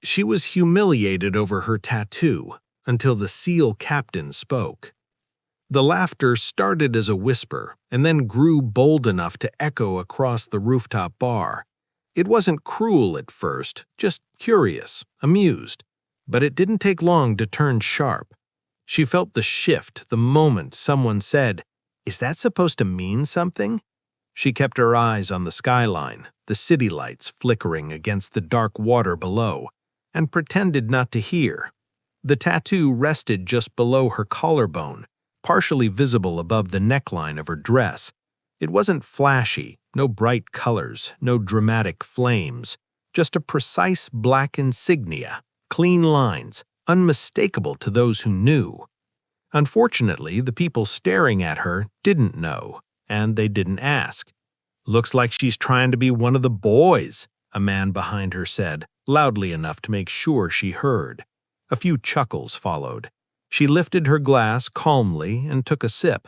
She was humiliated over her tattoo until the SEAL captain spoke. The laughter started as a whisper and then grew bold enough to echo across the rooftop bar. It wasn't cruel at first, just curious, amused. But it didn't take long to turn sharp. She felt the shift the moment someone said, "Is that supposed to mean something?" She kept her eyes on the skyline, the city lights flickering against the dark water below, and pretended not to hear. The tattoo rested just below her collarbone, partially visible above the neckline of her dress. It wasn't flashy, no bright colors, no dramatic flames, just a precise black insignia, clean lines, unmistakable to those who knew. Unfortunately, the people staring at her didn't know, and they didn't ask. "Looks like she's trying to be one of the boys," a man behind her said, loudly enough to make sure she heard. A few chuckles followed. She lifted her glass calmly and took a sip.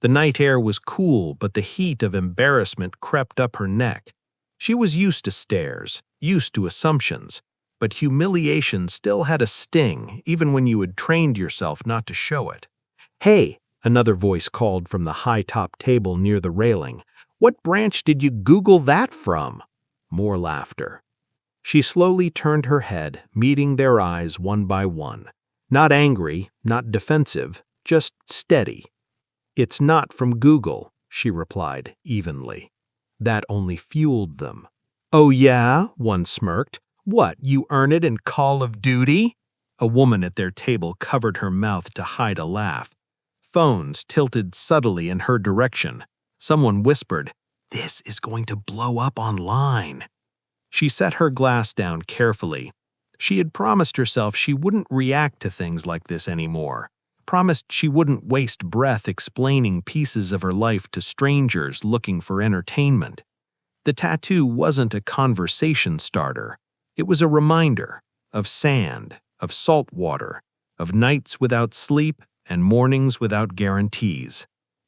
The night air was cool, but the heat of embarrassment crept up her neck. She was used to stares, used to assumptions, but humiliation still had a sting, even when you had trained yourself not to show it. "Hey," another voice called from the high-top table near the railing. "What branch did you Google that from?" More laughter. She slowly turned her head, meeting their eyes one by one. Not angry, not defensive, just steady. "It's not from Google," she replied evenly. That only fueled them. "Oh yeah?" one smirked. "What, you earn it in Call of Duty?" A woman at their table covered her mouth to hide a laugh. Phones tilted subtly in her direction. Someone whispered, "This is going to blow up online." She set her glass down carefully. She had promised herself she wouldn't react to things like this anymore. Promised she wouldn't waste breath explaining pieces of her life to strangers looking for entertainment. The tattoo wasn't a conversation starter. It was a reminder of sand, of salt water, of nights without sleep and mornings without guarantees.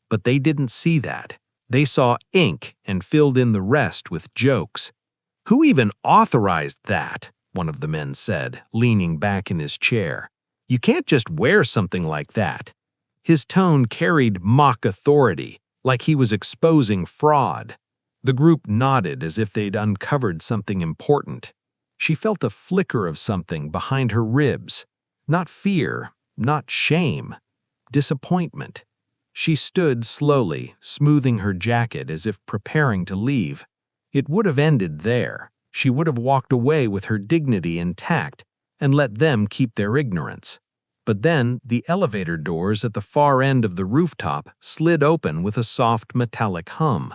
But they didn't see that. They saw ink and filled in the rest with jokes. "Who even authorized that?" one of the men said, leaning back in his chair. "You can't just wear something like that." His tone carried mock authority, like he was exposing fraud. The group nodded as if they'd uncovered something important. She felt a flicker of something behind her ribs. Not fear, not shame, disappointment. She stood slowly, smoothing her jacket as if preparing to leave. It would have ended there. She would have walked away with her dignity intact and let them keep their ignorance. But then the elevator doors at the far end of the rooftop slid open with a soft metallic hum.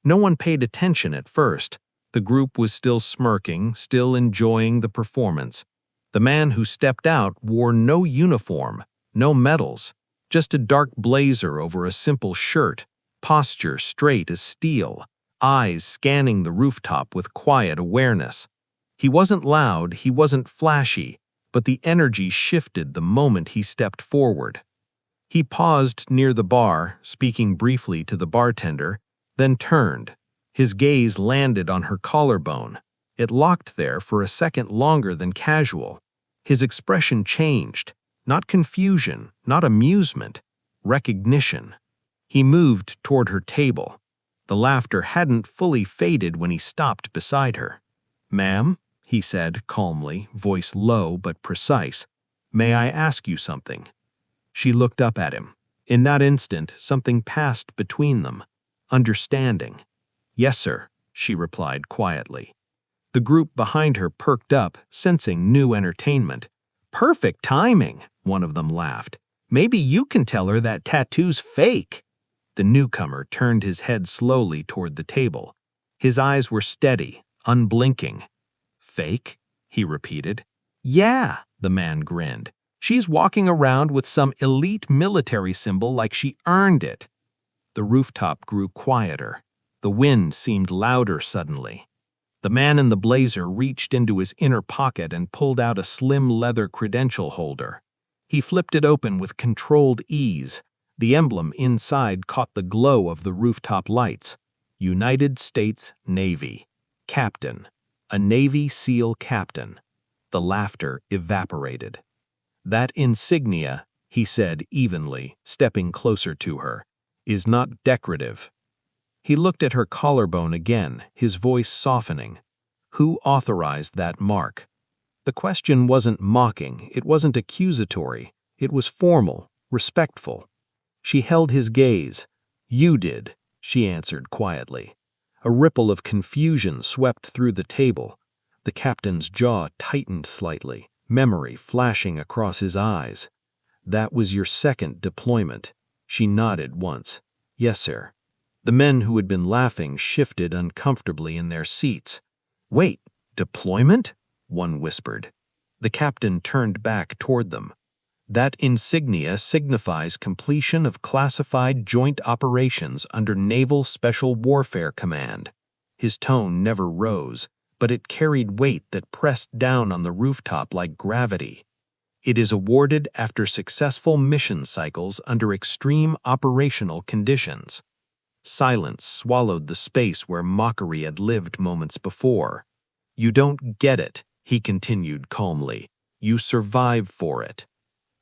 No one paid attention at first. The group was still smirking, still enjoying the performance. The man who stepped out wore no uniform, no medals, just a dark blazer over a simple shirt, posture straight as steel, eyes scanning the rooftop with quiet awareness. He wasn't loud, he wasn't flashy, but the energy shifted the moment he stepped forward. He paused near the bar, speaking briefly to the bartender, then turned. His gaze landed on her collarbone. It locked there for a second longer than casual. His expression changed. Not confusion, not amusement, recognition. He moved toward her table. The laughter hadn't fully faded when he stopped beside her. "Ma'am," he said calmly, voice low but precise, "may I ask you something?" She looked up at him. In that instant, something passed between them. Understanding. "Yes, sir," she replied quietly. The group behind her perked up, sensing new entertainment. "Perfect timing," one of them laughed. "Maybe you can tell her that tattoo's fake." The newcomer turned his head slowly toward the table. His eyes were steady, unblinking. "Fake?" he repeated. "Yeah," the man grinned. "She's walking around with some elite military symbol like she earned it." The rooftop grew quieter. The wind seemed louder suddenly. The man in the blazer reached into his inner pocket and pulled out a slim leather credential holder. He flipped it open with controlled ease. The emblem inside caught the glow of the rooftop lights. United States Navy. Captain. A Navy SEAL captain. The laughter evaporated. "That insignia," he said evenly, stepping closer to her, "is not decorative." He looked at her collarbone again, his voice softening. "Who authorized that mark?" The question wasn't mocking, it wasn't accusatory, it was formal, respectful. She held his gaze. "You did," she answered quietly. A ripple of confusion swept through the table. The captain's jaw tightened slightly, memory flashing across his eyes. "That was your second deployment." She nodded once. "Yes, sir." The men who had been laughing shifted uncomfortably in their seats. "Wait, deployment?" one whispered. The captain turned back toward them. "That insignia signifies completion of classified joint operations under Naval Special Warfare Command." His tone never rose, but it carried weight that pressed down on the rooftop like gravity. "It is awarded after successful mission cycles under extreme operational conditions." Silence swallowed the space where mockery had lived moments before. "You don't get it," he continued calmly. "You survive for it."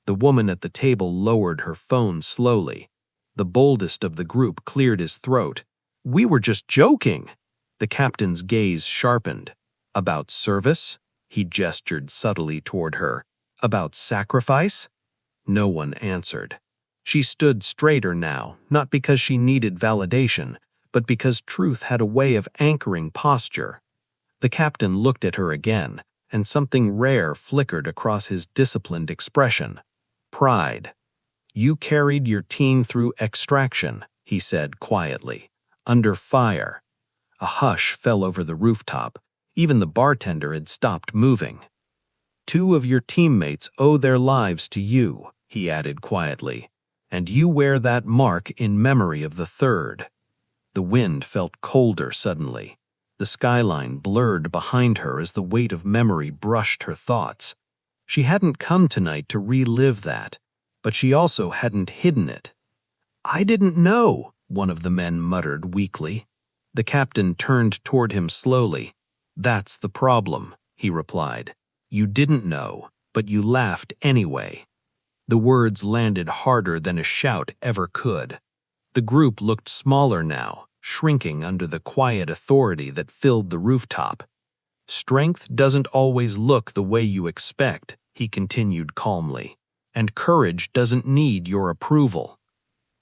The woman at the table lowered her phone slowly. The boldest of the group cleared his throat. "We were just joking." The captain's gaze sharpened. "About service?" He gestured subtly toward her. "About sacrifice?" No one answered. She stood straighter now, not because she needed validation, but because truth had a way of anchoring posture. The captain looked at her again, and something rare flickered across his disciplined expression. Pride. "You carried your team through extraction," he said quietly. "Under fire." A hush fell over the rooftop. Even the bartender had stopped moving. "Two of your teammates owe their lives to you," he added quietly, "and you wear that mark in memory of the third." The wind felt colder suddenly. The skyline blurred behind her as the weight of memory brushed her thoughts. She hadn't come tonight to relive that, but she also hadn't hidden it. "I didn't know," one of the men muttered weakly. The captain turned toward him slowly. "That's the problem," he replied. "You didn't know, but you laughed anyway." The words landed harder than a shout ever could. The group looked smaller now, shrinking under the quiet authority that filled the rooftop. "Strength doesn't always look the way you expect," he continued calmly, "and courage doesn't need your approval."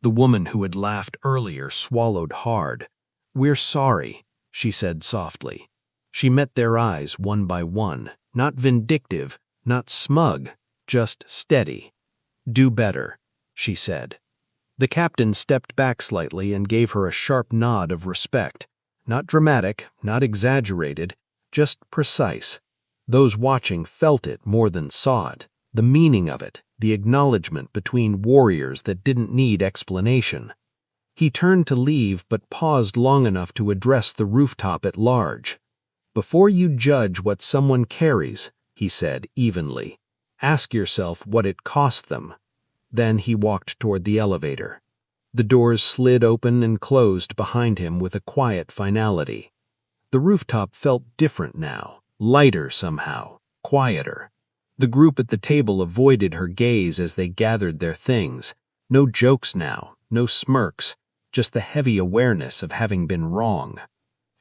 The woman who had laughed earlier swallowed hard. "We're sorry," she said softly. She met their eyes one by one, not vindictive, not smug, just steady. "Do better," she said. The captain stepped back slightly and gave her a sharp nod of respect. Not dramatic, not exaggerated, just precise. Those watching felt it more than saw it, the meaning of it, the acknowledgement between warriors that didn't need explanation. He turned to leave but paused long enough to address the rooftop at large. "Before you judge what someone carries," he said evenly, "ask yourself what it cost them." Then he walked toward the elevator. The doors slid open and closed behind him with a quiet finality. The rooftop felt different now, lighter somehow, quieter. The group at the table avoided her gaze as they gathered their things. No jokes now, no smirks, just the heavy awareness of having been wrong.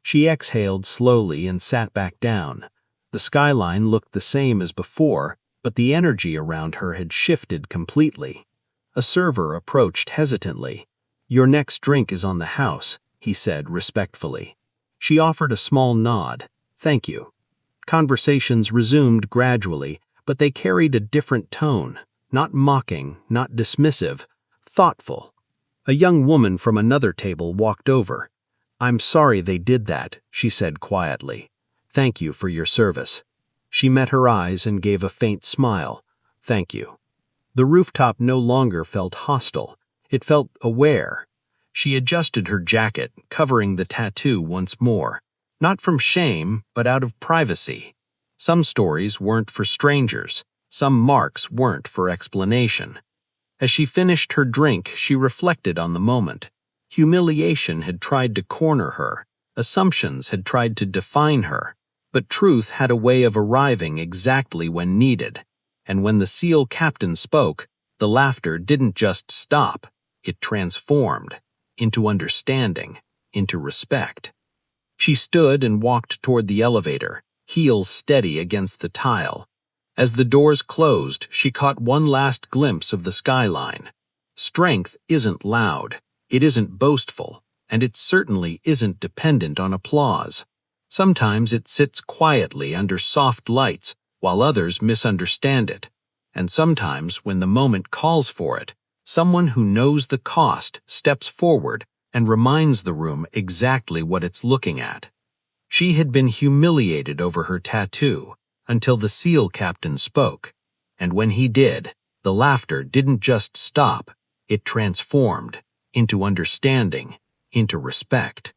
She exhaled slowly and sat back down. The skyline looked the same as before, but the energy around her had shifted completely. A server approached hesitantly. "Your next drink is on the house," he said respectfully. She offered a small nod. "Thank you." Conversations resumed gradually, but they carried a different tone, not mocking, not dismissive, thoughtful. A young woman from another table walked over. "I'm sorry they did that," she said quietly. "Thank you for your service." She met her eyes and gave a faint smile. "Thank you." The rooftop no longer felt hostile. It felt aware. She adjusted her jacket, covering the tattoo once more. Not from shame, but out of privacy. Some stories weren't for strangers. Some marks weren't for explanation. As she finished her drink, she reflected on the moment. Humiliation had tried to corner her. Assumptions had tried to define her. But truth had a way of arriving exactly when needed, and when the SEAL captain spoke, the laughter didn't just stop, it transformed into understanding, into respect. She stood and walked toward the elevator, heels steady against the tile. As the doors closed, she caught one last glimpse of the skyline. Strength isn't loud, it isn't boastful, and it certainly isn't dependent on applause. Sometimes it sits quietly under soft lights while others misunderstand it. And sometimes, when the moment calls for it, someone who knows the cost steps forward and reminds the room exactly what it's looking at. She had been humiliated over her tattoo until the SEAL captain spoke, and when he did, the laughter didn't just stop, it transformed into understanding, into respect.